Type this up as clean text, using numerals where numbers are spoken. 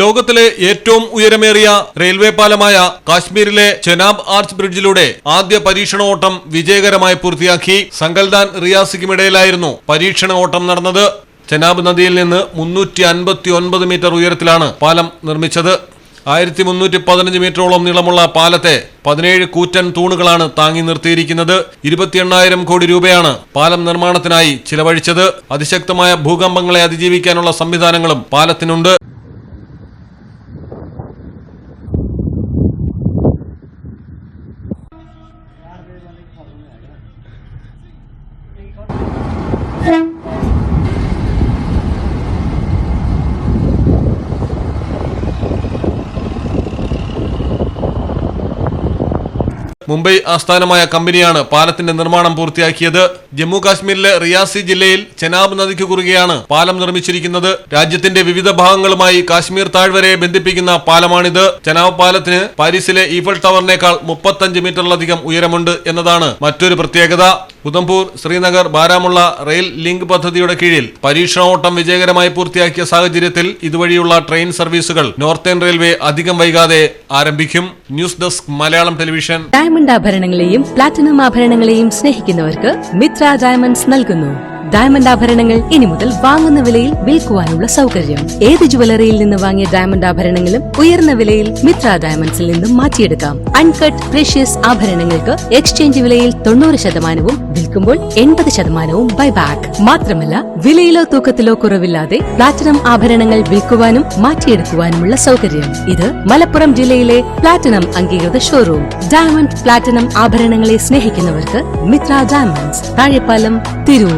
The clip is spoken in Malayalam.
ലോകത്തിലെ ഏറ്റവും ഉയരമേറിയ റെയിൽവേ പാലമായ കാശ്മീരിലെ ചെനാബ് ആർച്ച് ബ്രിഡ്ജിലൂടെ ആദ്യ പരീക്ഷണ ഓട്ടം വിജയകരമായി പൂർത്തിയാക്കി. സംഗൽദാൻ റിയാസിക്കുമിടയിലായിരുന്നു പരീക്ഷണ ഓട്ടം നടന്നത്. ചെനാബ് നദിയിൽ നിന്ന് 359 മീറ്റർ ഉയരത്തിലാണ് പാലം നിർമ്മിച്ചത്. 1315 മീറ്ററോളം നീളമുള്ള പാലത്തെ 17 കൂറ്റൻ തൂണുകളാണ് താങ്ങി നിർത്തിയിരിക്കുന്നത്. 28,000 കോടി രൂപയാണ് പാലം നിർമ്മാണത്തിനായി ചിലവഴിച്ചത്. അതിശക്തമായ ഭൂകമ്പങ്ങളെ അതിജീവിക്കാനുള്ള സംവിധാനങ്ങളും പാലത്തിനുണ്ട്. മുംബൈ ആസ്ഥാനമായ കമ്പനിയാണ് പാലത്തിന്റെ നിർമ്മാണം പൂർത്തിയാക്കിയത്. ജമ്മു കാശ്മീരിലെ റിയാസി ജില്ലയിൽ ചെനാബ് നദിക്ക് കുറുകെയാണ് പാലം നിർമ്മിച്ചിരിക്കുന്നത്. രാജ്യത്തിന്റെ വിവിധ ഭാഗങ്ങളുമായി കാശ്മീർ താഴ്വരയെ ബന്ധിപ്പിക്കുന്ന പാലമാണിത്. ചെനാബ് പാലത്തിന് പാരീസിലെ ഈഫൽ ടവറിനേക്കാൾ 35 മീറ്ററിലധികം ഉയരമുണ്ട് എന്നതാണ് മറ്റൊരു പ്രത്യേകത. ഉധംപൂർ, ശ്രീനഗർ, ബാരാമുള്ള റെയിൽ ലിങ്ക് പദ്ധതിയുടെ കീഴിൽ പരീക്ഷണ ഓട്ടം വിജയകരമായി പൂർത്തിയാക്കിയ സാഹചര്യത്തിൽ ഇതുവഴിയുള്ള ട്രെയിൻ സർവീസുകൾ നോർത്തേൺ റെയിൽവേ അധികം വൈകാതെ ആരംഭിക്കും. News desk Malayalam television. Diamond ആഭരണങ്ങളെയും പ്ലാറ്റിനം ആഭരണങ്ങളെയും സ്നേഹിക്കുന്നവർക്ക് മിത്ര ഡയമണ്ട്സ് നൽകുന്നു. ഡയമണ്ട് ആഭരണങ്ങൾ ഇനി മുതൽ വാങ്ങുന്ന വിലയിൽ വിൽക്കുവാനുള്ള സൗകര്യം. ഏത് ജുവലറിയിൽ നിന്ന് വാങ്ങിയ ഡയമണ്ട് ആഭരണങ്ങളും ഉയർന്ന വിലയിൽ മിത്ര ഡയമണ്ട്സിൽ നിന്നും മാറ്റിയെടുക്കാം. അൺകട്ട് പ്രഷ്യസ് ആഭരണങ്ങൾക്ക് എക്സ്ചേഞ്ച് വിലയിൽ 90%, വിൽക്കുമ്പോൾ 80% ബൈബാക്ക്. മാത്രമല്ല, വിലയിലോ തൂക്കത്തിലോ കുറവില്ലാതെ പ്ലാറ്റിനം ആഭരണങ്ങൾ വിൽക്കുവാനും മാറ്റിയെടുക്കുവാനുമുള്ള സൗകര്യം. ഇത് മലപ്പുറം ജില്ലയിലെ പ്ലാറ്റിനം അംഗീകൃത ഷോറൂം. ഡയമണ്ട് പ്ലാറ്റിനം ആഭരണങ്ങളെ സ്നേഹിക്കുന്നവർക്ക് മിത്ര ഡയമണ്ട്സ്, താഴെപ്പാലം, തിരൂർ.